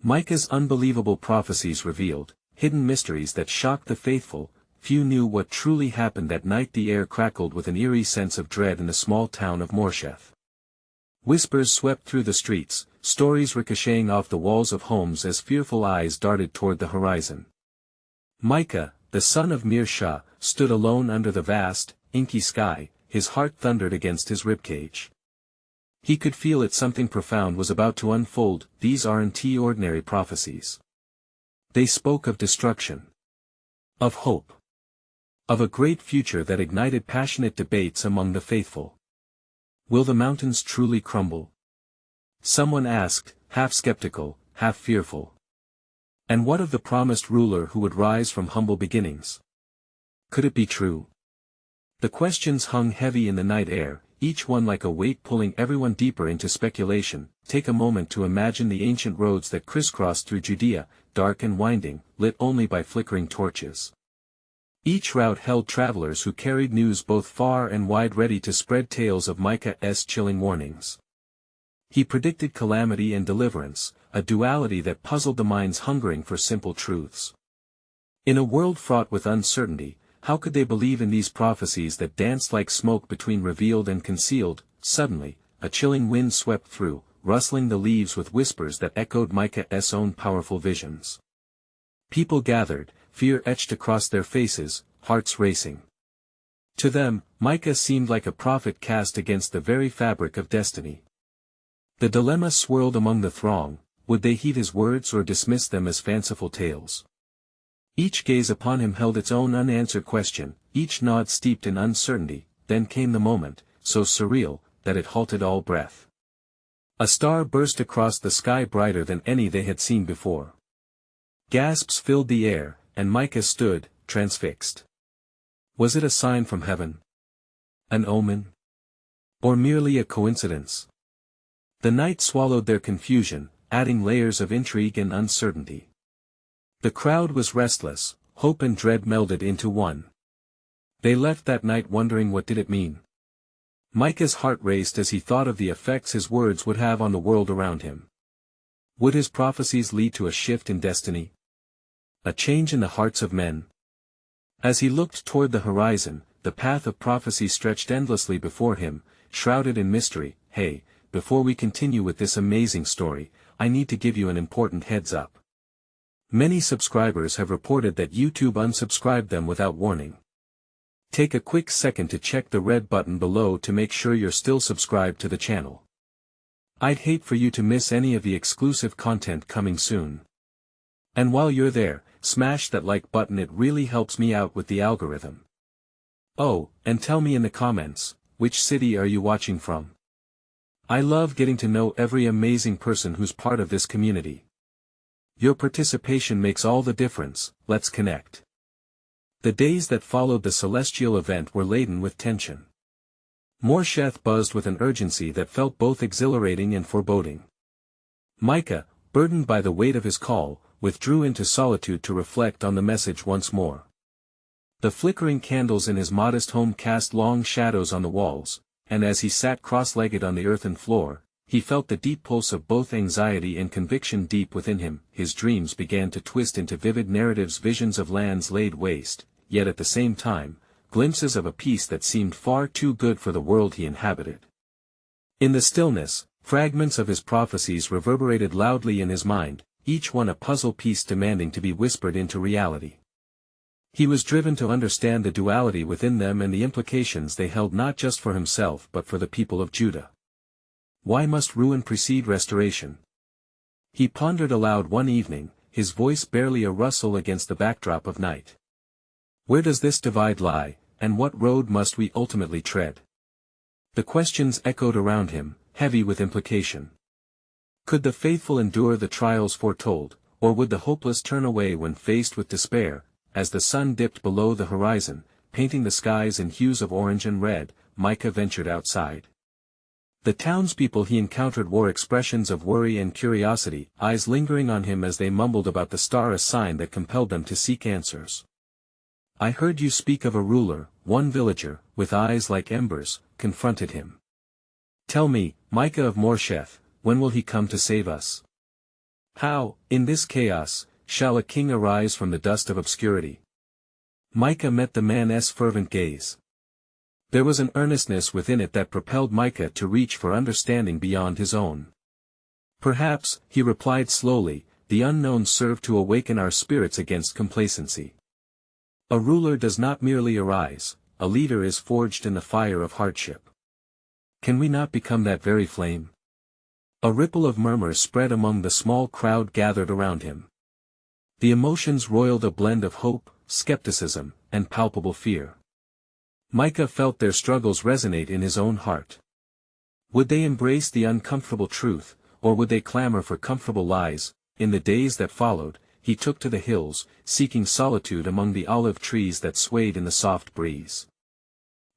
Micah's unbelievable prophecies revealed hidden mysteries that shocked the faithful. Few knew what truly happened that night. The air crackled with an eerie sense of dread in the small town of Morsheth. Whispers swept through the streets, stories ricocheting off the walls of homes as fearful eyes darted toward the horizon. Micah, the son of Shah, stood alone under the vast, inky sky. His heart thundered against his ribcage. He could feel it. Something profound was about to unfold. These aren't ordinary prophecies. They spoke of destruction, of hope, of a great future that ignited passionate debates among the faithful. Will the mountains truly crumble? Someone asked, half skeptical, half fearful. And what of the promised ruler who would rise from humble beginnings? Could it be true? The questions hung heavy in the night air, each one like a weight pulling everyone deeper into speculation. Take a moment to imagine the ancient roads that crisscrossed through Judea, dark and winding, lit only by flickering torches. Each route held travelers who carried news both far and wide, ready to spread tales of Micah's chilling warnings. He predicted calamity and deliverance, a duality that puzzled the minds hungering for simple truths. In a world fraught with uncertainty, how could they believe in these prophecies that danced like smoke between revealed and concealed? Suddenly, a chilling wind swept through, rustling the leaves with whispers that echoed Micah's own powerful visions. People gathered, fear etched across their faces, hearts racing. To them, Micah seemed like a prophet cast against the very fabric of destiny. The dilemma swirled among the throng: would they heed his words or dismiss them as fanciful tales? Each gaze upon him held its own unanswered question, each nod steeped in uncertainty. Then came the moment, so surreal, that it halted all breath. A star burst across the sky, brighter than any they had seen before. Gasps filled the air, and Micah stood, transfixed. Was it a sign from heaven? An omen? Or merely a coincidence? The night swallowed their confusion, adding layers of intrigue and uncertainty. The crowd was restless, hope and dread melded into one. They left that night wondering, what did it mean? Micah's heart raced as he thought of the effects his words would have on the world around him. Would his prophecies lead to a shift in destiny? A change in the hearts of men? As he looked toward the horizon, the path of prophecy stretched endlessly before him, shrouded in mystery. Hey, before we continue with this amazing story, I need to give you an important heads up. Many subscribers have reported that YouTube unsubscribed them without warning. Take a quick second to check the red button below to make sure you're still subscribed to the channel. I'd hate for you to miss any of the exclusive content coming soon. And while you're there, smash that like button, it really helps me out with the algorithm. Oh, and tell me in the comments, which city are you watching from? I love getting to know every amazing person who's part of this community. Your participation makes all the difference. Let's connect. The days that followed the celestial event were laden with tension. Morsheth buzzed with an urgency that felt both exhilarating and foreboding. Micah, burdened by the weight of his call, withdrew into solitude to reflect on the message once more. The flickering candles in his modest home cast long shadows on the walls, and as he sat cross-legged on the earthen floor, he felt the deep pulse of both anxiety and conviction deep within him. His dreams began to twist into vivid narratives, visions of lands laid waste, yet at the same time, glimpses of a peace that seemed far too good for the world he inhabited. In the stillness, fragments of his prophecies reverberated loudly in his mind, each one a puzzle piece demanding to be whispered into reality. He was driven to understand the duality within them and the implications they held, not just for himself but for the people of Judah. Why must ruin precede restoration? He pondered aloud one evening, his voice barely a rustle against the backdrop of night. Where does this divide lie, and what road must we ultimately tread? The questions echoed around him, heavy with implication. Could the faithful endure the trials foretold, or would the hopeless turn away when faced with despair? As the sun dipped below the horizon, painting the skies in hues of orange and red, Micah ventured outside. The townspeople he encountered wore expressions of worry and curiosity, eyes lingering on him as they mumbled about the star, a sign that compelled them to seek answers. I heard you speak of a ruler, one villager, with eyes like embers, confronted him. Tell me, Micah of Morsheth, when will he come to save us? How, in this chaos, shall a king arise from the dust of obscurity? Micah met the man's fervent gaze. There was an earnestness within it that propelled Micah to reach for understanding beyond his own. Perhaps, he replied slowly, the unknown serve to awaken our spirits against complacency. A ruler does not merely arise, a leader is forged in the fire of hardship. Can we not become that very flame? A ripple of murmur spread among the small crowd gathered around him. The emotions roiled a blend of hope, skepticism, and palpable fear. Micah felt their struggles resonate in his own heart. Would they embrace the uncomfortable truth, or would they clamor for comfortable lies? In the days that followed, he took to the hills, seeking solitude among the olive trees that swayed in the soft breeze.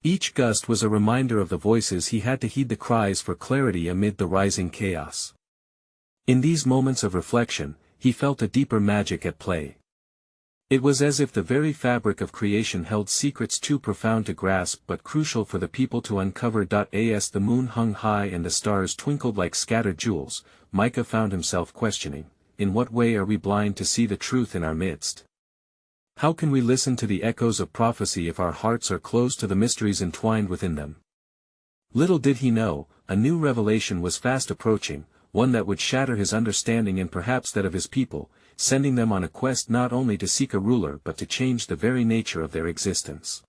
Each gust was a reminder of the voices he had to heed, the cries for clarity amid the rising chaos. In these moments of reflection, he felt a deeper magic at play. It was as if the very fabric of creation held secrets too profound to grasp but crucial for the people to uncover. As the moon hung high and the stars twinkled like scattered jewels, Micah found himself questioning, in what way are we blind to see the truth in our midst? How can we listen to the echoes of prophecy if our hearts are closed to the mysteries entwined within them? Little did he know, a new revelation was fast approaching, one that would shatter his understanding and perhaps that of his people, sending them on a quest not only to seek a ruler but to change the very nature of their existence.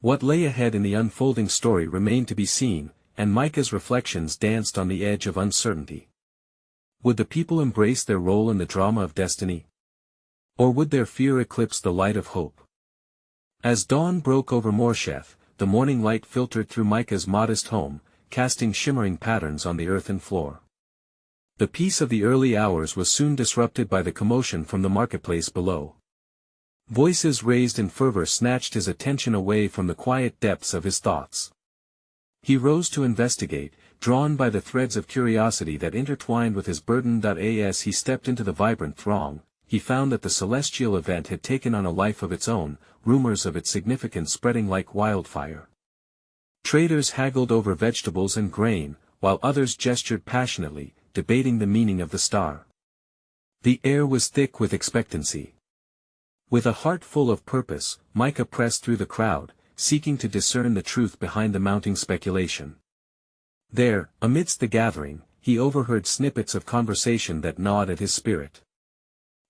What lay ahead in the unfolding story remained to be seen, and Micah's reflections danced on the edge of uncertainty. Would the people embrace their role in the drama of destiny? Or would their fear eclipse the light of hope? As dawn broke over Morsheth, the morning light filtered through Micah's modest home, casting shimmering patterns on the earthen floor. The peace of the early hours was soon disrupted by the commotion from the marketplace below. Voices raised in fervor snatched his attention away from the quiet depths of his thoughts. He rose to investigate, drawn by the threads of curiosity that intertwined with his burden. As he stepped into the vibrant throng, he found that the celestial event had taken on a life of its own, rumors of its significance spreading like wildfire. Traders haggled over vegetables and grain, while others gestured passionately, debating the meaning of the star. The air was thick with expectancy. With a heart full of purpose, Micah pressed through the crowd, seeking to discern the truth behind the mounting speculation. There, amidst the gathering, he overheard snippets of conversation that gnawed at his spirit.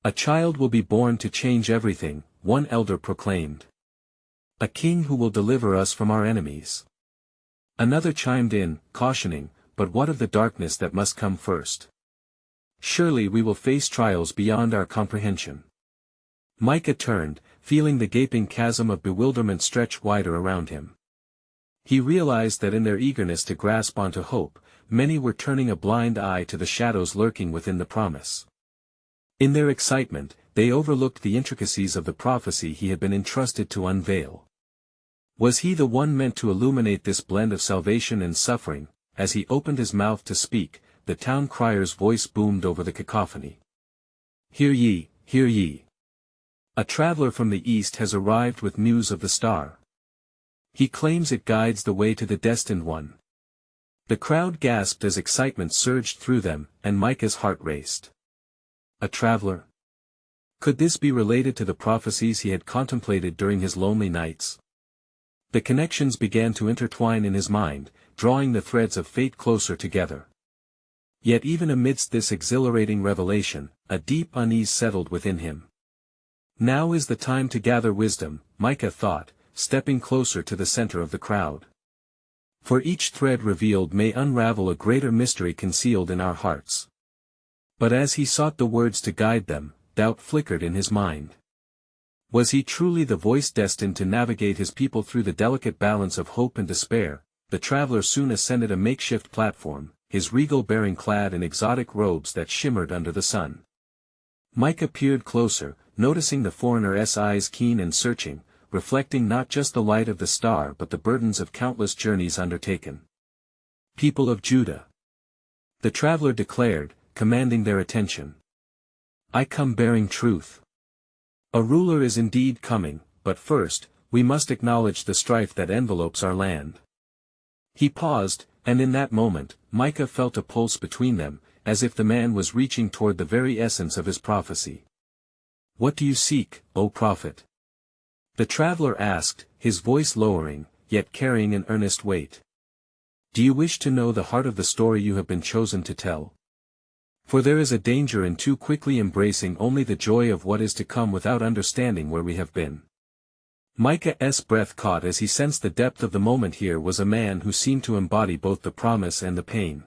"A child will be born to change everything," one elder proclaimed. "A king who will deliver us from our enemies." Another chimed in, cautioning, "But what of the darkness that must come first? Surely we will face trials beyond our comprehension." Micah turned, feeling the gaping chasm of bewilderment stretch wider around him. He realized that in their eagerness to grasp onto hope, many were turning a blind eye to the shadows lurking within the promise. In their excitement, they overlooked the intricacies of the prophecy he had been entrusted to unveil. Was he the one meant to illuminate this blend of salvation and suffering? As he opened his mouth to speak, the town crier's voice boomed over the cacophony. "Hear ye, hear ye! A traveler from the east has arrived with news of the star. He claims it guides the way to the destined one." The crowd gasped as excitement surged through them, and Micah's heart raced. A traveler? Could this be related to the prophecies he had contemplated during his lonely nights? The connections began to intertwine in his mind, drawing the threads of fate closer together. Yet even amidst this exhilarating revelation, a deep unease settled within him. Now is the time to gather wisdom, Micah thought, stepping closer to the center of the crowd. For each thread revealed may unravel a greater mystery concealed in our hearts. But as he sought the words to guide them, doubt flickered in his mind. Was he truly the voice destined to navigate his people through the delicate balance of hope and despair? The traveler soon ascended a makeshift platform, his regal bearing clad in exotic robes that shimmered under the sun. Micah peered closer, noticing the foreigner's eyes keen and searching, reflecting not just the light of the star but the burdens of countless journeys undertaken. "People of Judah," the traveler declared, commanding their attention. "I come bearing truth. A ruler is indeed coming, but first, we must acknowledge the strife that envelopes our land." He paused, and in that moment, Micah felt a pulse between them, as if the man was reaching toward the very essence of his prophecy. "What do you seek, O prophet?" the traveler asked, his voice lowering, yet carrying an earnest weight. "Do you wish to know the heart of the story you have been chosen to tell? For there is a danger in too quickly embracing only the joy of what is to come without understanding where we have been." Micah's breath caught as he sensed the depth of the moment. Here was a man who seemed to embody both the promise and the pain.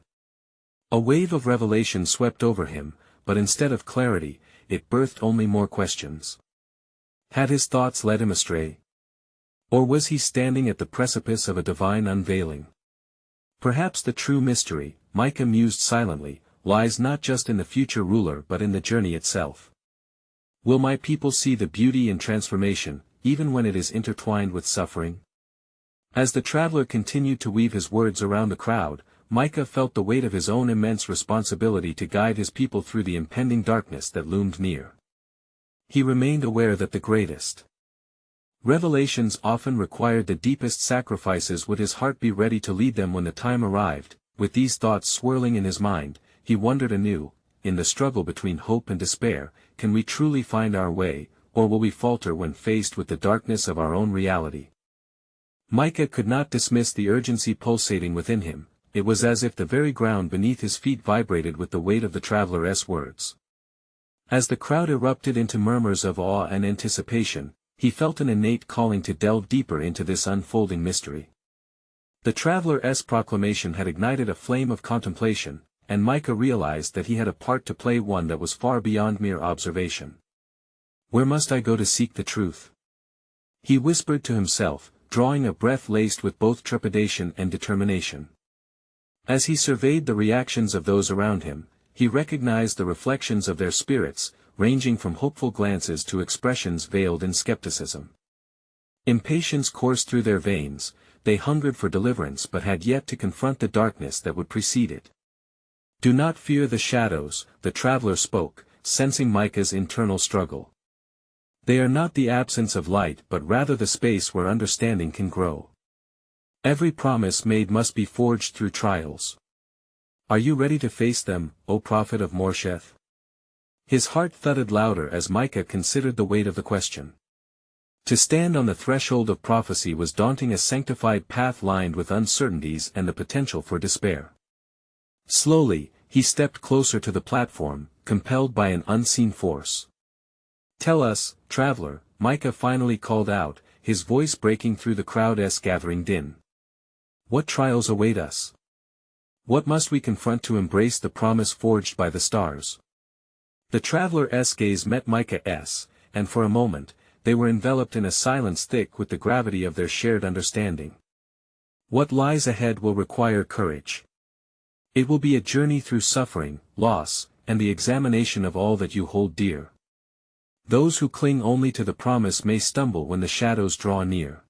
A wave of revelation swept over him, but instead of clarity, it birthed only more questions. Had his thoughts led him astray? Or was he standing at the precipice of a divine unveiling? Perhaps the true mystery, Micah mused silently, lies not just in the future ruler but in the journey itself. Will my people see the beauty in transformation, even when it is intertwined with suffering? As the traveler continued to weave his words around the crowd, Micah felt the weight of his own immense responsibility to guide his people through the impending darkness that loomed near. He remained aware that the greatest revelations often required the deepest sacrifices. Would his heart be ready to lead them when the time arrived? With these thoughts swirling in his mind, he wondered anew, in the struggle between hope and despair, can we truly find our way, or will we falter when faced with the darkness of our own reality? Micah could not dismiss the urgency pulsating within him. It was as if the very ground beneath his feet vibrated with the weight of the traveler's words. As the crowd erupted into murmurs of awe and anticipation, he felt an innate calling to delve deeper into this unfolding mystery. The traveler's proclamation had ignited a flame of contemplation, and Micah realized that he had a part to play, one that was far beyond mere observation. "Where must I go to seek the truth?" he whispered to himself, drawing a breath laced with both trepidation and determination. As he surveyed the reactions of those around him, he recognized the reflections of their spirits, ranging from hopeful glances to expressions veiled in skepticism. Impatience coursed through their veins, they hungered for deliverance but had yet to confront the darkness that would precede it. "Do not fear the shadows," the traveler spoke, sensing Micah's internal struggle. "They are not the absence of light but rather the space where understanding can grow. Every promise made must be forged through trials. Are you ready to face them, O prophet of Morsheth?" His heart thudded louder as Micah considered the weight of the question. To stand on the threshold of prophecy was daunting, a sanctified path lined with uncertainties and the potential for despair. Slowly, he stepped closer to the platform, compelled by an unseen force. "Tell us, traveler," Micah finally called out, his voice breaking through the crowd's gathering din. "What trials await us? What must we confront to embrace the promise forged by the stars?" The traveler's gaze met Micah's, and for a moment, they were enveloped in a silence thick with the gravity of their shared understanding. "What lies ahead will require courage. It will be a journey through suffering, loss, and the examination of all that you hold dear. Those who cling only to the promise may stumble when the shadows draw near."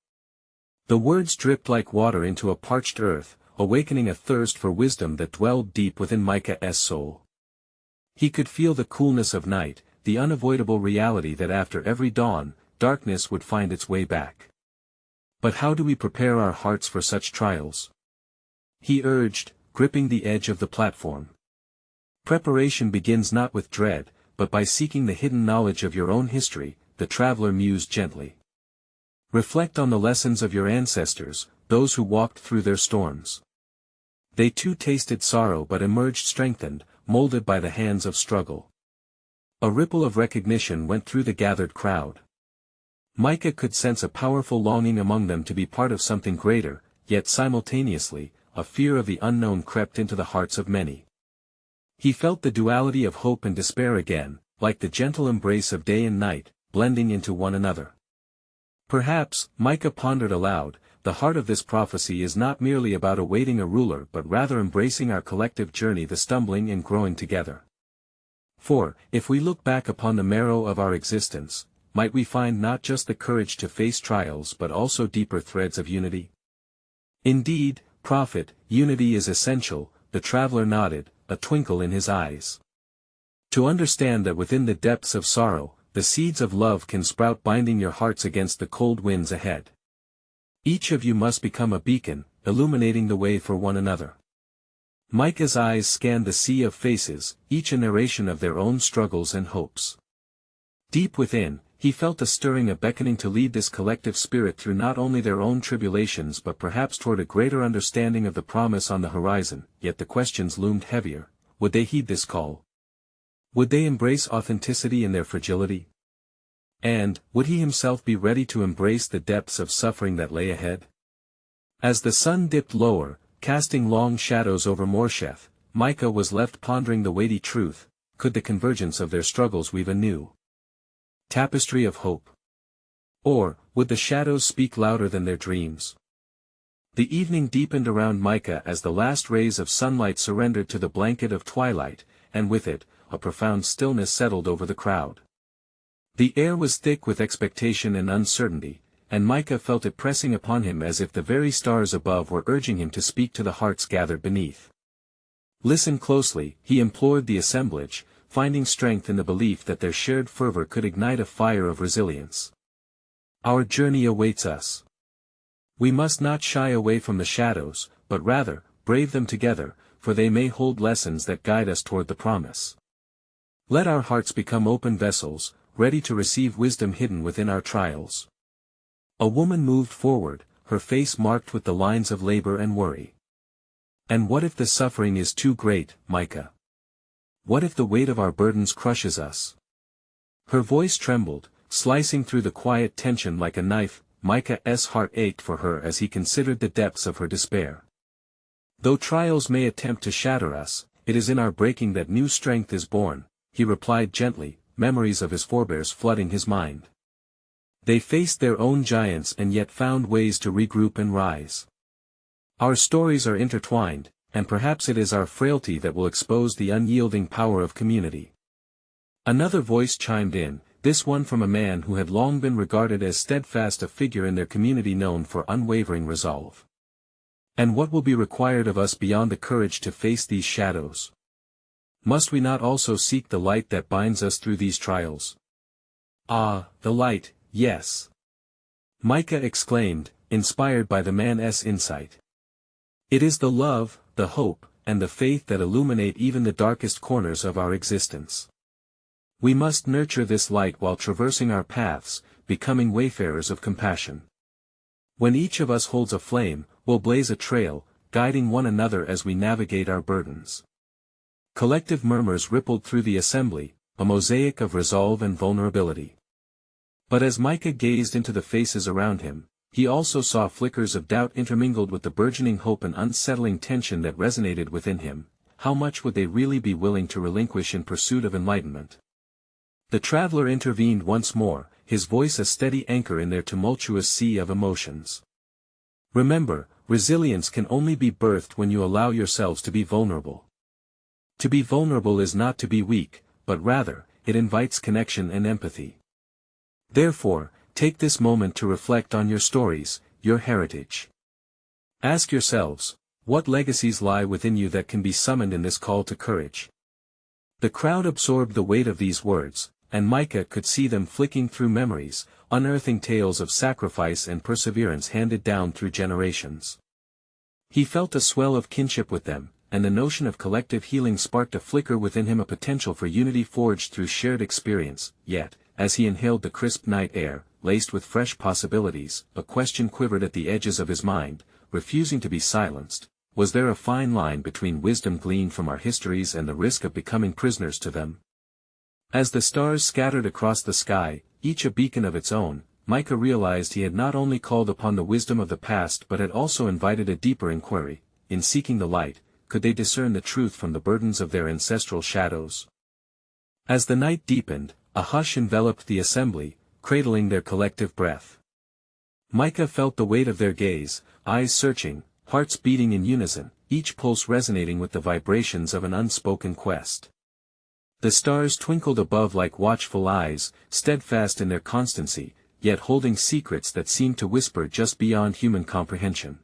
The words dripped like water into a parched earth, awakening a thirst for wisdom that dwelled deep within Micah's soul. He could feel the coolness of night, the unavoidable reality that after every dawn, darkness would find its way back. "But how do we prepare our hearts for such trials?" he urged, gripping the edge of the platform. "Preparation begins not with dread, but by seeking the hidden knowledge of your own history," the traveler mused gently. "Reflect on the lessons of your ancestors, those who walked through their storms. They too tasted sorrow but emerged strengthened, molded by the hands of struggle." A ripple of recognition went through the gathered crowd. Micah could sense a powerful longing among them to be part of something greater, yet simultaneously, a fear of the unknown crept into the hearts of many. He felt the duality of hope and despair again, like the gentle embrace of day and night, blending into one another. Perhaps, Micah pondered aloud, the heart of this prophecy is not merely about awaiting a ruler but rather embracing our collective journey, the stumbling and growing together. For, if we look back upon the marrow of our existence, might we find not just the courage to face trials but also deeper threads of unity? Indeed, prophet, unity is essential, the traveler nodded, a twinkle in his eyes. To understand that within the depths of sorrow, the seeds of love can sprout, binding your hearts against the cold winds ahead. Each of you must become a beacon, illuminating the way for one another. Micah's eyes scanned the sea of faces, each a narration of their own struggles and hopes. Deep within, he felt a stirring, a beckoning to lead this collective spirit through not only their own tribulations but perhaps toward a greater understanding of the promise on the horizon. Yet the questions loomed heavier. Would they heed this call? Would they embrace authenticity in their fragility? And, would he himself be ready to embrace the depths of suffering that lay ahead? As the sun dipped lower, casting long shadows over Morsheth, Micah was left pondering the weighty truth: could the convergence of their struggles weave a new tapestry of hope? Or, would the shadows speak louder than their dreams? The evening deepened around Micah as the last rays of sunlight surrendered to the blanket of twilight, and with it, a profound stillness settled over the crowd. The air was thick with expectation and uncertainty, and Micah felt it pressing upon him as if the very stars above were urging him to speak to the hearts gathered beneath. Listen closely, he implored the assemblage, finding strength in the belief that their shared fervor could ignite a fire of resilience. Our journey awaits us. We must not shy away from the shadows, but rather, brave them together, for they may hold lessons that guide us toward the promise. Let our hearts become open vessels, ready to receive wisdom hidden within our trials. A woman moved forward, her face marked with the lines of labor and worry. And what if the suffering is too great, Micah? What if the weight of our burdens crushes us? Her voice trembled, slicing through the quiet tension like a knife. Micah's heart ached for her as he considered the depths of her despair. Though trials may attempt to shatter us, it is in our breaking that new strength is born, he replied gently, memories of his forebears flooding his mind. They faced their own giants and yet found ways to regroup and rise. Our stories are intertwined, and perhaps it is our frailty that will expose the unyielding power of community. Another voice chimed in, this one from a man who had long been regarded as steadfast, a figure in their community known for unwavering resolve. And what will be required of us beyond the courage to face these shadows? Must we not also seek the light that binds us through these trials? Ah, the light, yes. Micah exclaimed, inspired by the man's insight. It is the love, the hope, and the faith that illuminate even the darkest corners of our existence. We must nurture this light while traversing our paths, becoming wayfarers of compassion. When each of us holds a flame, we'll blaze a trail, guiding one another as we navigate our burdens. Collective murmurs rippled through the assembly, a mosaic of resolve and vulnerability. But as Micah gazed into the faces around him, he also saw flickers of doubt intermingled with the burgeoning hope and unsettling tension that resonated within him. How much would they really be willing to relinquish in pursuit of enlightenment? The traveler intervened once more, his voice a steady anchor in their tumultuous sea of emotions. Remember, resilience can only be birthed when you allow yourselves to be vulnerable. To be vulnerable is not to be weak, but rather, it invites connection and empathy. Therefore, take this moment to reflect on your stories, your heritage. Ask yourselves, what legacies lie within you that can be summoned in this call to courage? The crowd absorbed the weight of these words, and Micah could see them flicking through memories, unearthing tales of sacrifice and perseverance handed down through generations. He felt a swell of kinship with them, and the notion of collective healing sparked a flicker within him, a potential for unity forged through shared experience. Yet, as he inhaled the crisp night air, laced with fresh possibilities, a question quivered at the edges of his mind, refusing to be silenced. Was there a fine line between wisdom gleaned from our histories and the risk of becoming prisoners to them? As the stars scattered across the sky, each a beacon of its own, Micah realized he had not only called upon the wisdom of the past but had also invited a deeper inquiry. In seeking the light, could they discern the truth from the burdens of their ancestral shadows? As the night deepened, a hush enveloped the assembly, cradling their collective breath. Micah felt the weight of their gaze, eyes searching, hearts beating in unison, each pulse resonating with the vibrations of an unspoken quest. The stars twinkled above like watchful eyes, steadfast in their constancy, yet holding secrets that seemed to whisper just beyond human comprehension.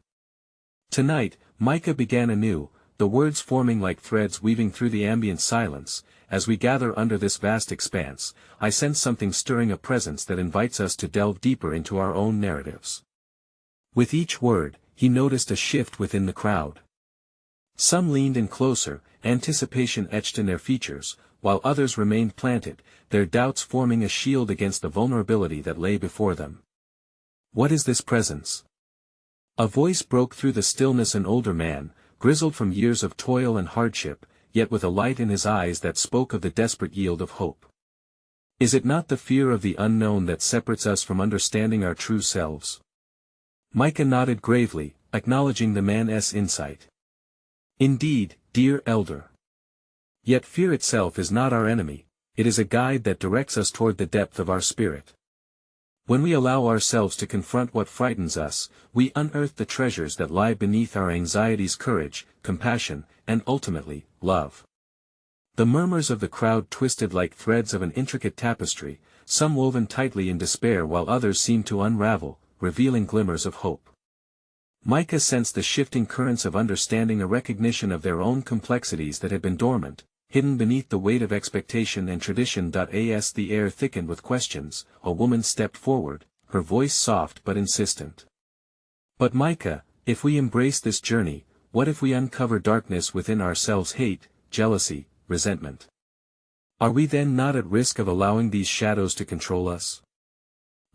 Tonight, Micah began anew, the words forming like threads weaving through the ambient silence. As we gather under this vast expanse, I sense something stirring, a presence that invites us to delve deeper into our own narratives. With each word, he noticed a shift within the crowd. Some leaned in closer, anticipation etched in their features, while others remained planted, their doubts forming a shield against the vulnerability that lay before them. "What is this presence?" A voice broke through the stillness, an older man, grizzled from years of toil and hardship, yet with a light in his eyes that spoke of the desperate yield of hope. "Is it not the fear of the unknown that separates us from understanding our true selves?" Micah nodded gravely, acknowledging the man's insight. "Indeed, dear elder. Yet fear itself is not our enemy, it is a guide that directs us toward the depth of our spirit. When we allow ourselves to confront what frightens us, we unearth the treasures that lie beneath our anxieties: courage, compassion, and ultimately, love." The murmurs of the crowd twisted like threads of an intricate tapestry, some woven tightly in despair while others seemed to unravel, revealing glimmers of hope. Micah sensed the shifting currents of understanding, a recognition of their own complexities that had been dormant, hidden beneath the weight of expectation and tradition. As the air thickened with questions, a woman stepped forward, her voice soft but insistent. "But Micah, if we embrace this journey, what if we uncover darkness within ourselves: hate, jealousy, resentment? Are we then not at risk of allowing these shadows to control us?"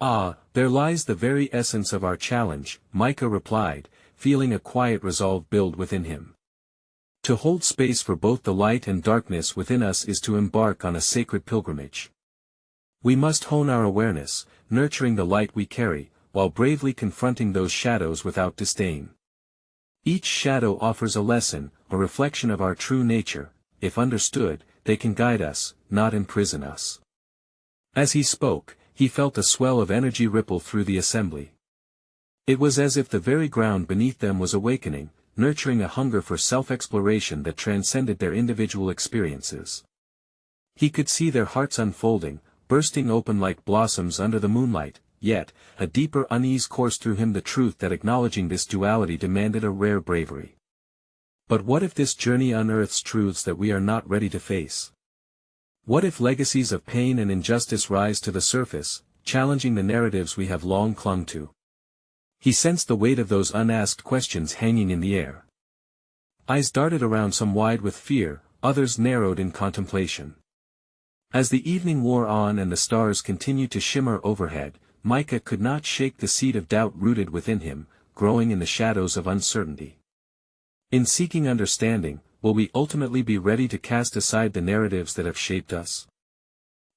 "Ah, there lies the very essence of our challenge," Micah replied, feeling a quiet resolve build within him. "To hold space for both the light and darkness within us is to embark on a sacred pilgrimage. We must hone our awareness, nurturing the light we carry, while bravely confronting those shadows without disdain. Each shadow offers a lesson, a reflection of our true nature. If understood, they can guide us, not imprison us." As he spoke, he felt a swell of energy ripple through the assembly. It was as if the very ground beneath them was awakening, nurturing a hunger for self-exploration that transcended their individual experiences. He could see their hearts unfolding, bursting open like blossoms under the moonlight, yet, a deeper unease coursed through him, the truth that acknowledging this duality demanded a rare bravery. But what if this journey unearths truths that we are not ready to face? What if legacies of pain and injustice rise to the surface, challenging the narratives we have long clung to? He sensed the weight of those unasked questions hanging in the air. Eyes darted around, some wide with fear, others narrowed in contemplation. As the evening wore on and the stars continued to shimmer overhead, Micah could not shake the seed of doubt rooted within him, growing in the shadows of uncertainty. In seeking understanding, will we ultimately be ready to cast aside the narratives that have shaped us?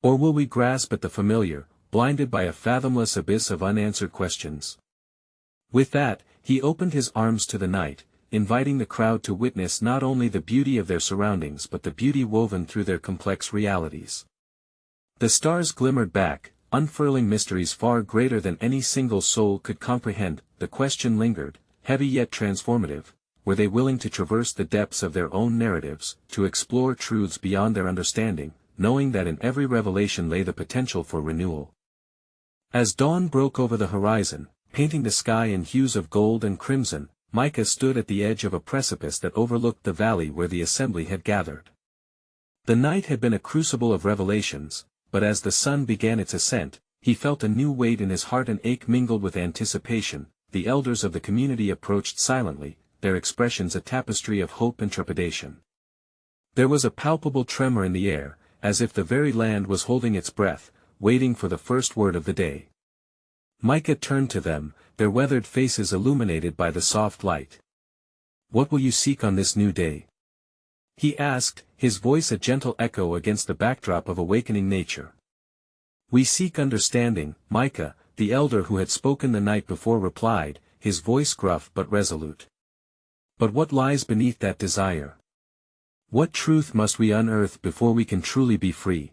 Or will we grasp at the familiar, blinded by a fathomless abyss of unanswered questions? With that, he opened his arms to the night, inviting the crowd to witness not only the beauty of their surroundings but the beauty woven through their complex realities. The stars glimmered back, unfurling mysteries far greater than any single soul could comprehend. The question lingered, heavy yet transformative: were they willing to traverse the depths of their own narratives, to explore truths beyond their understanding, knowing that in every revelation lay the potential for renewal? As dawn broke over the horizon, painting the sky in hues of gold and crimson, Micah stood at the edge of a precipice that overlooked the valley where the assembly had gathered. The night had been a crucible of revelations, but as the sun began its ascent, he felt a new weight in his heart, an ache mingled with anticipation. The elders of the community approached silently, their expressions a tapestry of hope and trepidation. There was a palpable tremor in the air, as if the very land was holding its breath, waiting for the first word of the day. Micah turned to them, their weathered faces illuminated by the soft light. "What will you seek on this new day?" he asked, his voice a gentle echo against the backdrop of awakening nature. "We seek understanding," Micah, the elder who had spoken the night before, replied, his voice gruff but resolute. "But what lies beneath that desire? What truth must we unearth before we can truly be free?"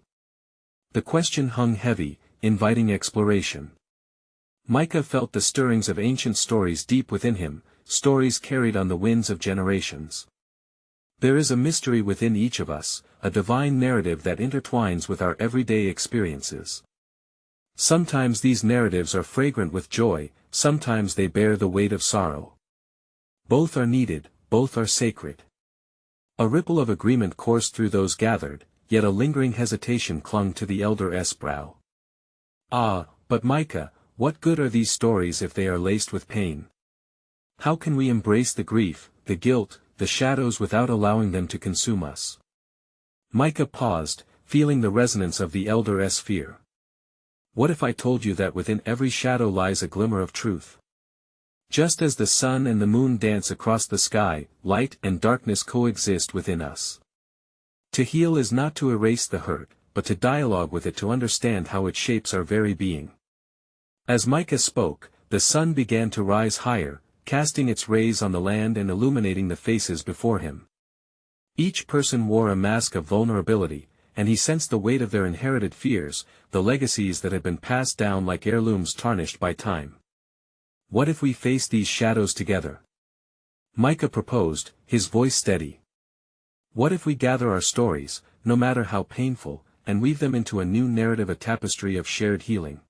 The question hung heavy, inviting exploration. Micah felt the stirrings of ancient stories deep within him, stories carried on the winds of generations. There is a mystery within each of us, a divine narrative that intertwines with our everyday experiences. Sometimes these narratives are fragrant with joy, sometimes they bear the weight of sorrow. Both are needed, both are sacred. A ripple of agreement coursed through those gathered, yet a lingering hesitation clung to the elder's brow. "Ah, but Micah, what good are these stories if they are laced with pain? How can we embrace the grief, the guilt, the shadows without allowing them to consume us. Micah paused, feeling the resonance of the elder's fear. What if I told you that within every shadow lies a glimmer of truth? Just as the sun and the moon dance across the sky, light and darkness coexist within us. To heal is not to erase the hurt, but to dialogue with it to understand how it shapes our very being. As Micah spoke, the sun began to rise higher, casting its rays on the land and illuminating the faces before him. Each person wore a mask of vulnerability, and he sensed the weight of their inherited fears, the legacies that had been passed down like heirlooms tarnished by time. What if we face these shadows together? Micah proposed, his voice steady. What if we gather our stories, no matter how painful, and weave them into a new narrative, a tapestry of shared healing?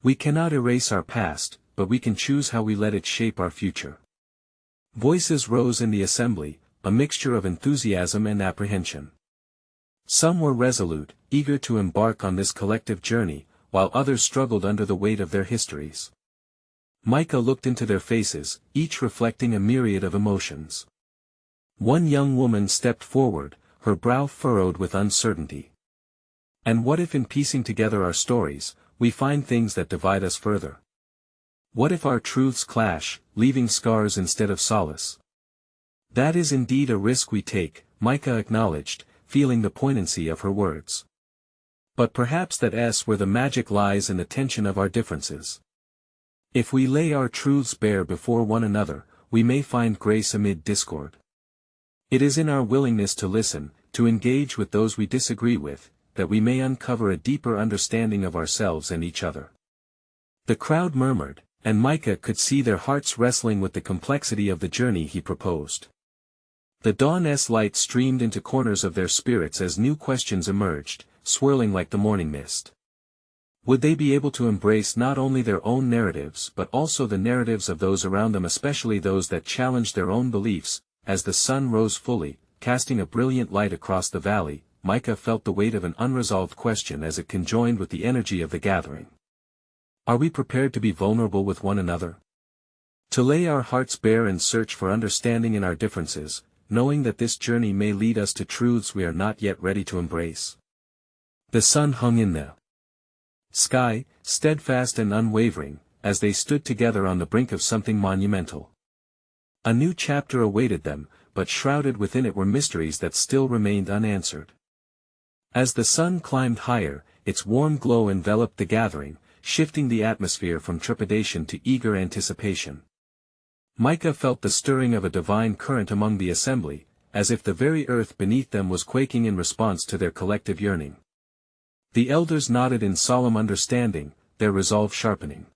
We cannot erase our past, but we can choose how we let it shape our future. Voices rose in the assembly, a mixture of enthusiasm and apprehension. Some were resolute, eager to embark on this collective journey, while others struggled under the weight of their histories. Micah looked into their faces, each reflecting a myriad of emotions. One young woman stepped forward, her brow furrowed with uncertainty. And what if in piecing together our stories, we find things that divide us further? What if our truths clash, leaving scars instead of solace? That is indeed a risk we take, Micah acknowledged, feeling the poignancy of her words. But perhaps that's where the magic lies, in the tension of our differences. If we lay our truths bare before one another, we may find grace amid discord. It is in our willingness to listen, to engage with those we disagree with, that we may uncover a deeper understanding of ourselves and each other. The crowd murmured, and Micah could see their hearts wrestling with the complexity of the journey he proposed. The dawn's light streamed into corners of their spirits as new questions emerged, swirling like the morning mist. Would they be able to embrace not only their own narratives but also the narratives of those around them, especially those that challenged their own beliefs? As the sun rose fully, casting a brilliant light across the valley, Micah felt the weight of an unresolved question as it conjoined with the energy of the gathering. Are we prepared to be vulnerable with one another? To lay our hearts bare and search for understanding in our differences, knowing that this journey may lead us to truths we are not yet ready to embrace? The sun hung in the sky, steadfast and unwavering, as they stood together on the brink of something monumental. A new chapter awaited them, but shrouded within it were mysteries that still remained unanswered. As the sun climbed higher, its warm glow enveloped the gathering, shifting the atmosphere from trepidation to eager anticipation. Micah felt the stirring of a divine current among the assembly, as if the very earth beneath them was quaking in response to their collective yearning. The elders nodded in solemn understanding, their resolve sharpening.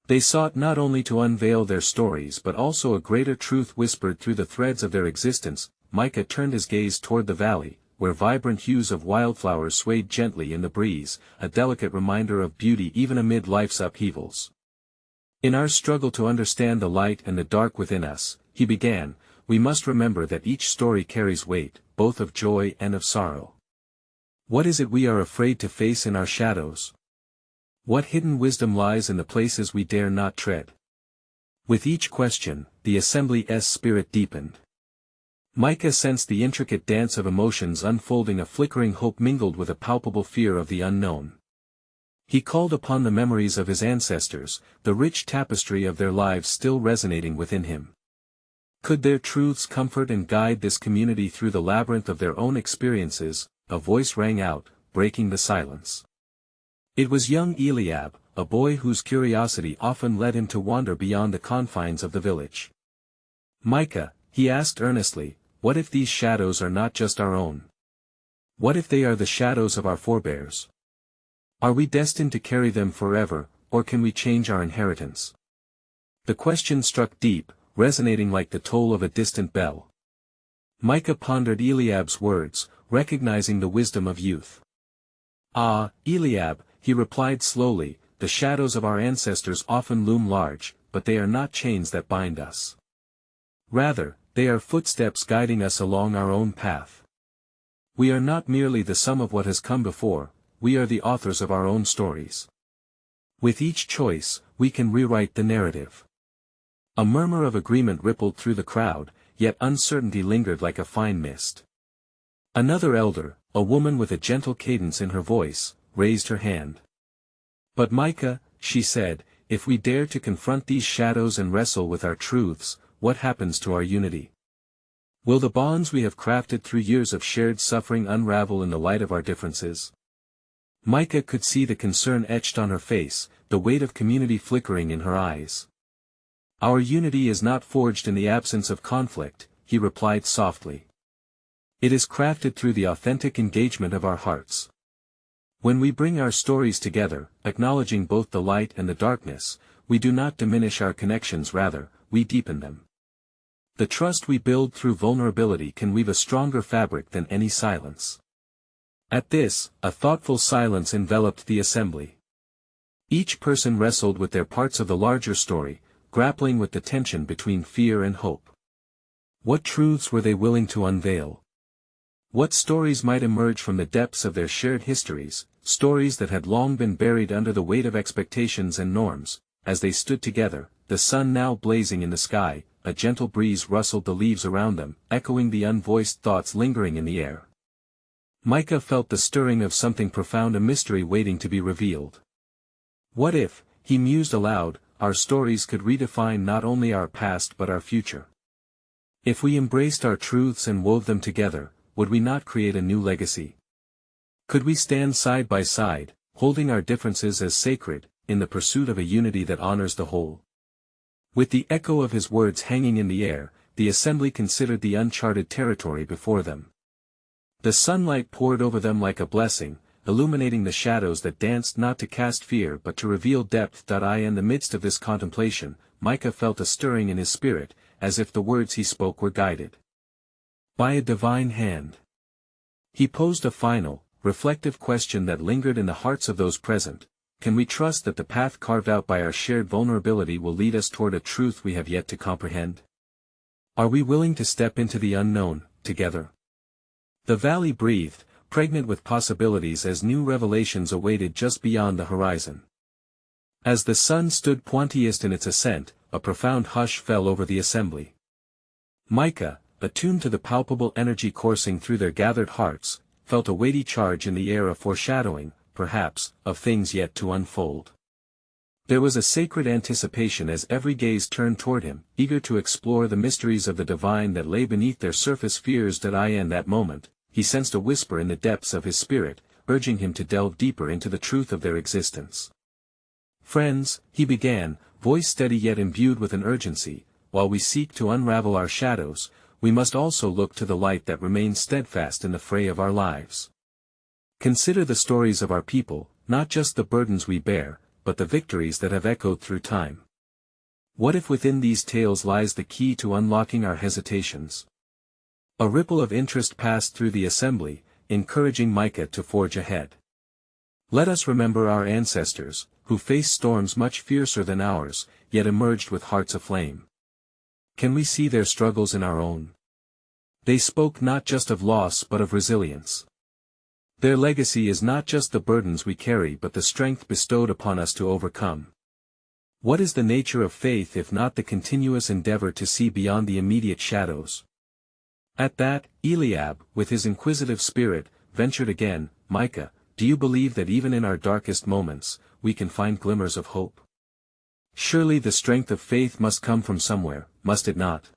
They sought not only to unveil their stories but also a greater truth whispered through the threads of their existence. Micah turned his gaze toward the valley, where vibrant hues of wildflowers swayed gently in the breeze, a delicate reminder of beauty even amid life's upheavals. In our struggle to understand the light and the dark within us, he began, we must remember that each story carries weight, both of joy and of sorrow. What is it we are afraid to face in our shadows? What hidden wisdom lies in the places we dare not tread? With each question, the assembly's spirit deepened. Micah sensed the intricate dance of emotions unfolding, a flickering hope mingled with a palpable fear of the unknown. He called upon the memories of his ancestors, the rich tapestry of their lives still resonating within him. Could their truths comfort and guide this community through the labyrinth of their own experiences? A voice rang out, breaking the silence. It was young Eliab, a boy whose curiosity often led him to wander beyond the confines of the village. Micah, he asked earnestly, what if these shadows are not just our own? What if they are the shadows of our forebears? Are we destined to carry them forever, or can we change our inheritance? The question struck deep, resonating like the toll of a distant bell. Micah pondered Eliab's words, recognizing the wisdom of youth. Ah, Eliab, he replied slowly, the shadows of our ancestors often loom large, but they are not chains that bind us. Rather, they are footsteps guiding us along our own path. We are not merely the sum of what has come before, we are the authors of our own stories. With each choice, we can rewrite the narrative. A murmur of agreement rippled through the crowd, yet uncertainty lingered like a fine mist. Another elder, a woman with a gentle cadence in her voice, raised her hand. "But Micah," she said, "if we dare to confront these shadows and wrestle with our truths, what happens to our unity? Will the bonds we have crafted through years of shared suffering unravel in the light of our differences?" Micah could see the concern etched on her face, the weight of community flickering in her eyes. "Our unity is not forged in the absence of conflict," he replied softly. "It is crafted through the authentic engagement of our hearts. When we bring our stories together, acknowledging both the light and the darkness, we do not diminish our connections, rather, we deepen them. The trust we build through vulnerability can weave a stronger fabric than any silence." At this, a thoughtful silence enveloped the assembly. Each person wrestled with their parts of the larger story, grappling with the tension between fear and hope. What truths were they willing to unveil? What stories might emerge from the depths of their shared histories, stories that had long been buried under the weight of expectations and norms? As they stood together, the sun now blazing in the sky, a gentle breeze rustled the leaves around them, echoing the unvoiced thoughts lingering in the air. Micah felt the stirring of something profound, a mystery waiting to be revealed. What if, he mused aloud, our stories could redefine not only our past but our future? If we embraced our truths and wove them together, would we not create a new legacy? Could we stand side by side, holding our differences as sacred, in the pursuit of a unity that honors the whole? With the echo of his words hanging in the air, the assembly considered the uncharted territory before them. The sunlight poured over them like a blessing, illuminating the shadows that danced, not to cast fear but to reveal depth. In the midst of this contemplation, Micah felt a stirring in his spirit, as if the words he spoke were guided by a divine hand. He posed a final, reflective question that lingered in the hearts of those present: can we trust that the path carved out by our shared vulnerability will lead us toward a truth we have yet to comprehend? Are we willing to step into the unknown, together? The valley breathed, pregnant with possibilities as new revelations awaited just beyond the horizon. As the sun stood pointiest in its ascent, a profound hush fell over the assembly. Micah, attuned to the palpable energy coursing through their gathered hearts, felt a weighty charge in the air, a foreshadowing, perhaps, of things yet to unfold. There was a sacred anticipation as every gaze turned toward him, eager to explore the mysteries of the divine that lay beneath their surface fears. In that moment, he sensed a whisper in the depths of his spirit, urging him to delve deeper into the truth of their existence. "Friends," he began, voice steady yet imbued with an urgency, "while we seek to unravel our shadows, we must also look to the light that remains steadfast in the fray of our lives. Consider the stories of our people, not just the burdens we bear, but the victories that have echoed through time. What if within these tales lies the key to unlocking our hesitations?" A ripple of interest passed through the assembly, encouraging Micah to forge ahead. "Let us remember our ancestors, who faced storms much fiercer than ours, yet emerged with hearts aflame. Can we see their struggles in our own? They spoke not just of loss but of resilience. Their legacy is not just the burdens we carry but the strength bestowed upon us to overcome. What is the nature of faith if not the continuous endeavor to see beyond the immediate shadows?" At that, Eliab, with his inquisitive spirit, ventured again, "Micah, do you believe that even in our darkest moments, we can find glimmers of hope? Surely the strength of faith must come from somewhere, must it not?"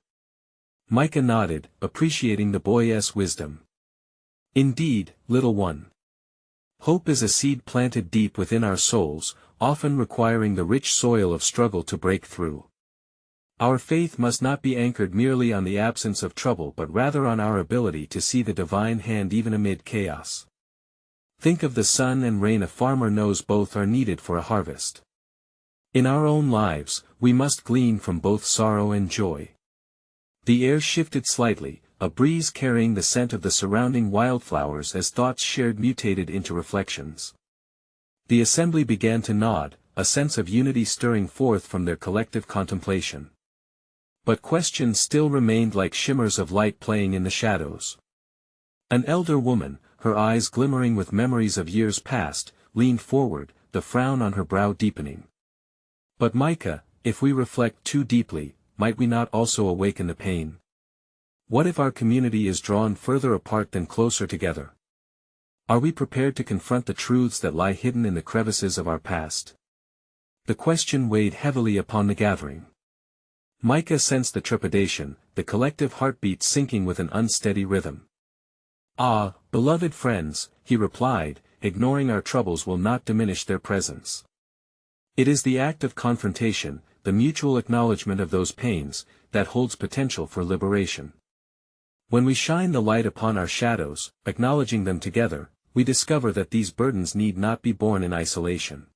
Micah nodded, appreciating the boy's wisdom. "Indeed, little one. Hope is a seed planted deep within our souls, often requiring the rich soil of struggle to break through. Our faith must not be anchored merely on the absence of trouble but rather on our ability to see the divine hand even amid chaos. Think of the sun and rain. A farmer knows both are needed for a harvest. In our own lives, we must glean from both sorrow and joy." The air shifted slightly, a breeze carrying the scent of the surrounding wildflowers as thoughts shared mutated into reflections. The assembly began to nod, a sense of unity stirring forth from their collective contemplation. But questions still remained like shimmers of light playing in the shadows. An elder woman, her eyes glimmering with memories of years past, leaned forward, the frown on her brow deepening. "But Micah, if we reflect too deeply, might we not also awaken the pain? What if our community is drawn further apart than closer together? Are we prepared to confront the truths that lie hidden in the crevices of our past? The question weighed heavily upon the gathering. Micah sensed the trepidation, the collective heartbeat sinking with an unsteady rhythm. "Ah, beloved friends," he replied, "ignoring our troubles will not diminish their presence. It is the act of confrontation, the mutual acknowledgement of those pains, that holds potential for liberation. When we shine the light upon our shadows, acknowledging them together, we discover that these burdens need not be borne in isolation.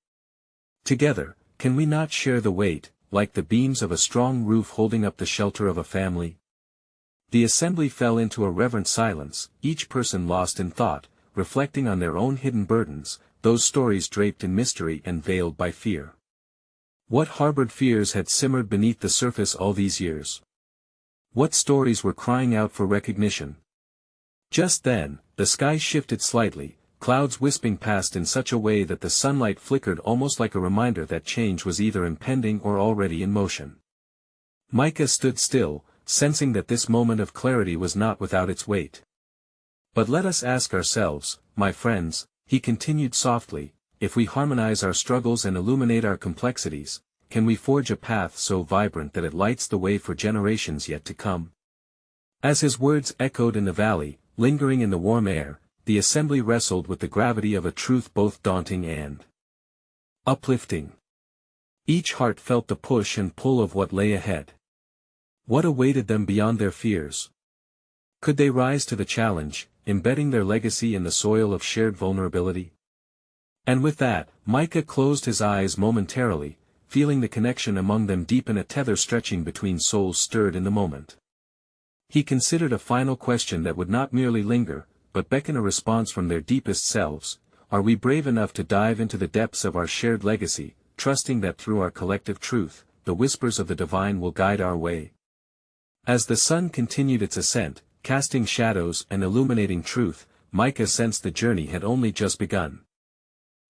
Together, can we not share the weight, like the beams of a strong roof holding up the shelter of a family?" The assembly fell into a reverent silence, each person lost in thought, reflecting on their own hidden burdens, those stories draped in mystery and veiled by fear. What harbored fears had simmered beneath the surface all these years? What stories were crying out for recognition? Just then, the sky shifted slightly, clouds wisping past in such a way that the sunlight flickered almost like a reminder that change was either impending or already in motion. Micah stood still, sensing that this moment of clarity was not without its weight. "But let us ask ourselves, my friends," he continued softly, "if we harmonize our struggles and illuminate our complexities, can we forge a path so vibrant that it lights the way for generations yet to come?" As his words echoed in the valley, lingering in the warm air, the assembly wrestled with the gravity of a truth both daunting and uplifting. Each heart felt the push and pull of what lay ahead. What awaited them beyond their fears? Could they rise to the challenge, embedding their legacy in the soil of shared vulnerability? And with that, Micah closed his eyes momentarily, feeling the connection among them deepen, a tether stretching between souls stirred in the moment. He considered a final question that would not merely linger, but beckon a response from their deepest selves: are we brave enough to dive into the depths of our shared legacy, trusting that through our collective truth, the whispers of the divine will guide our way? As the sun continued its ascent, casting shadows and illuminating truth, Micah sensed the journey had only just begun.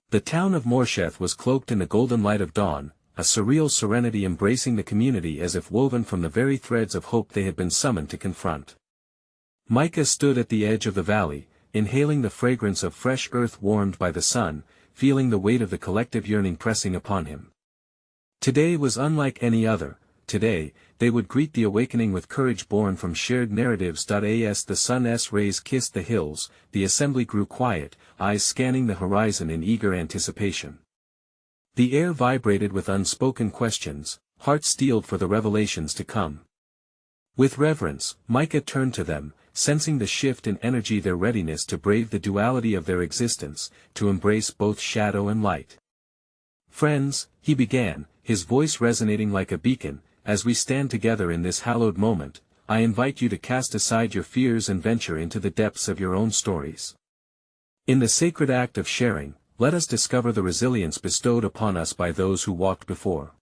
The town of Morsheth was cloaked in the golden light of dawn, a surreal serenity embracing the community as if woven from the very threads of hope they had been summoned to confront. Micah stood at the edge of the valley, inhaling the fragrance of fresh earth warmed by the sun, feeling the weight of the collective yearning pressing upon him. Today was unlike any other. Today, they would greet the awakening with courage born from shared narratives. As the sun's rays kissed the hills, the assembly grew quiet, eyes scanning the horizon in eager anticipation. The air vibrated with unspoken questions, hearts steeled for the revelations to come. With reverence, Micah turned to them, sensing the shift in energy, their readiness to brave the duality of their existence, to embrace both shadow and light. "Friends," he began, his voice resonating like a beacon, "as we stand together in this hallowed moment, I invite you to cast aside your fears and venture into the depths of your own stories. In the sacred act of sharing, let us discover the resilience bestowed upon us by those who walked before."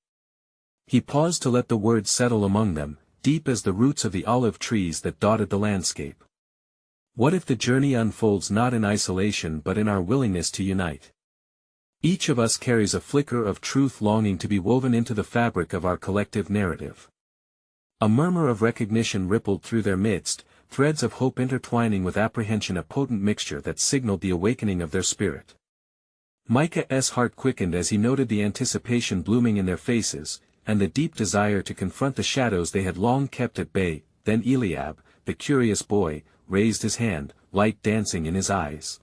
He paused to let the words settle among them, deep as the roots of the olive trees that dotted the landscape. What if the journey unfolds not in isolation but in our willingness to unite? Each of us carries a flicker of truth longing to be woven into the fabric of our collective narrative. A murmur of recognition rippled through their midst, threads of hope intertwining with apprehension, a potent mixture that signaled the awakening of their spirit. Micah's heart quickened as he noted the anticipation blooming in their faces, and the deep desire to confront the shadows they had long kept at bay. Then Eliab, the curious boy, raised his hand, light dancing in his eyes.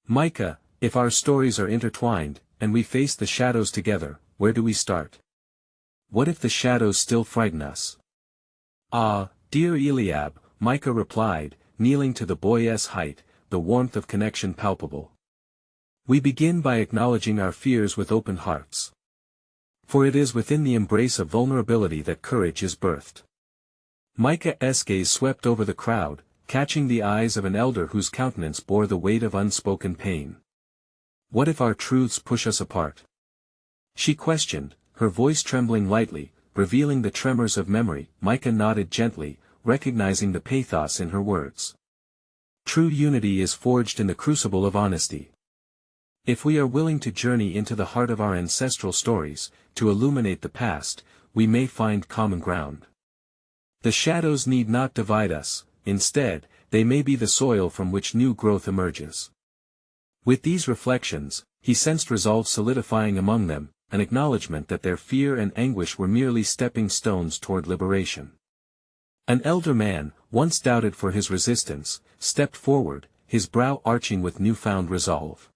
"Micah, if our stories are intertwined, and we face the shadows together, where do we start? What if the shadows still frighten us?" "Ah, dear Eliab," Micah replied, kneeling to the boy's height, the warmth of connection palpable. "We begin by acknowledging our fears with open hearts. For it is within the embrace of vulnerability that courage is birthed." Micah's gaze swept over the crowd, catching the eyes of an elder whose countenance bore the weight of unspoken pain. "What if our truths push us apart?" she questioned, her voice trembling lightly, revealing the tremors of memory. Micah nodded gently, recognizing the pathos in her words. "True unity is forged in the crucible of honesty. If we are willing to journey into the heart of our ancestral stories, to illuminate the past, we may find common ground. The shadows need not divide us, instead, they may be the soil from which new growth emerges. With these reflections, he sensed resolve solidifying among them, an acknowledgement that their fear and anguish were merely stepping stones toward liberation. An elder man, once doubted for his resistance, stepped forward, his brow arching with newfound resolve.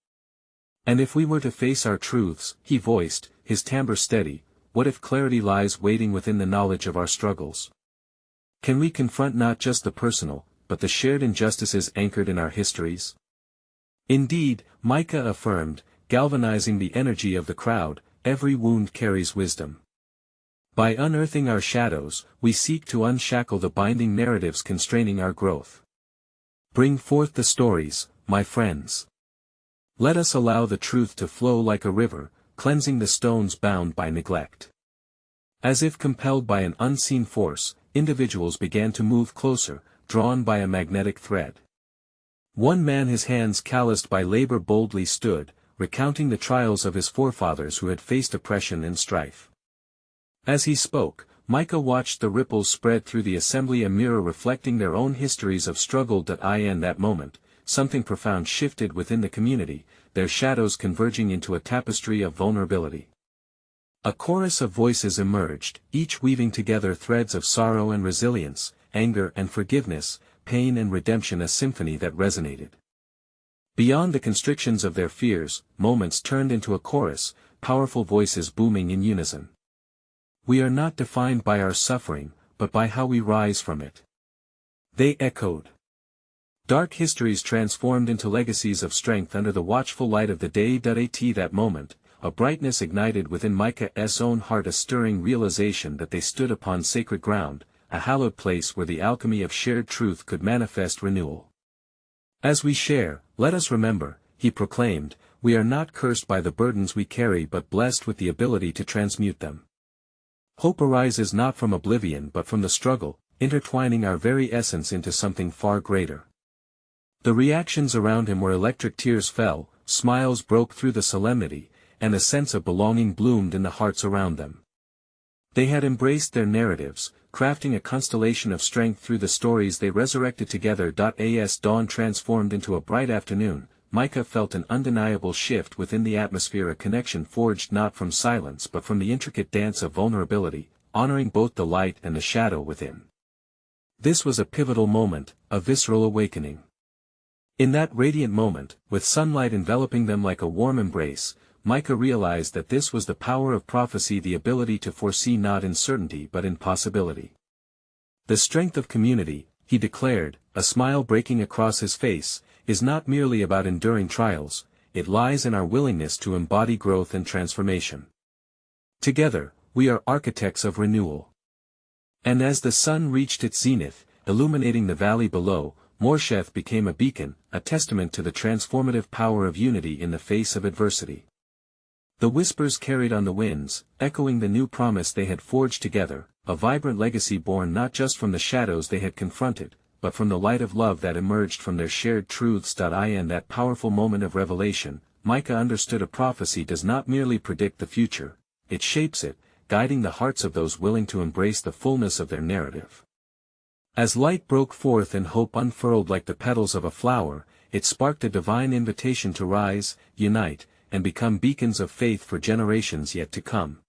And if we were to face our truths, he voiced, his timbre steady, what if clarity lies waiting within the knowledge of our struggles? Can we confront not just the personal, but the shared injustices anchored in our histories? Indeed, Micah affirmed, galvanizing the energy of the crowd, every wound carries wisdom. By unearthing our shadows, we seek to unshackle the binding narratives constraining our growth. Bring forth the stories, my friends. Let us allow the truth to flow like a river, cleansing the stones bound by neglect. As if compelled by an unseen force, individuals began to move closer, drawn by a magnetic thread. One man, his hands calloused by labor, boldly stood, recounting the trials of his forefathers who had faced oppression and strife. As he spoke, Micah watched the ripples spread through the assembly, a mirror reflecting their own histories of struggle. In that moment, something profound shifted within the community, their shadows converging into a tapestry of vulnerability. A chorus of voices emerged, each weaving together threads of sorrow and resilience, anger and forgiveness, pain and redemption, a symphony that resonated. Beyond the constrictions of their fears, moments turned into a chorus, powerful voices booming in unison. We are not defined by our suffering, but by how we rise from it. They echoed. Dark histories transformed into legacies of strength under the watchful light of the day. At that moment, a brightness ignited within Micah's own heart, a stirring realization that they stood upon sacred ground, a hallowed place where the alchemy of shared truth could manifest renewal. As we share, let us remember, he proclaimed, we are not cursed by the burdens we carry but blessed with the ability to transmute them. Hope arises not from oblivion but from the struggle, intertwining our very essence into something far greater. The reactions around him were electric. Tears fell, smiles broke through the solemnity, and a sense of belonging bloomed in the hearts around them. They had embraced their narratives, crafting a constellation of strength through the stories they resurrected together. As dawn transformed into a bright afternoon, Micah felt an undeniable shift within the atmosphere, a connection forged not from silence but from the intricate dance of vulnerability, honoring both the light and the shadow within. This was a pivotal moment, a visceral awakening. In that radiant moment, with sunlight enveloping them like a warm embrace, Micah realized that this was the power of prophecy, the ability to foresee not in certainty but in possibility. The strength of community, he declared, a smile breaking across his face, is not merely about enduring trials, it lies in our willingness to embody growth and transformation. Together, we are architects of renewal. And as the sun reached its zenith, illuminating the valley below, Morsheth became a beacon, a testament to the transformative power of unity in the face of adversity. The whispers carried on the winds, echoing the new promise they had forged together, a vibrant legacy born not just from the shadows they had confronted, but from the light of love that emerged from their shared truths. In that powerful moment of revelation, Micah understood a prophecy does not merely predict the future, it shapes it, guiding the hearts of those willing to embrace the fullness of their narrative. As light broke forth and hope unfurled like the petals of a flower, it sparked a divine invitation to rise, unite, and become beacons of faith for generations yet to come.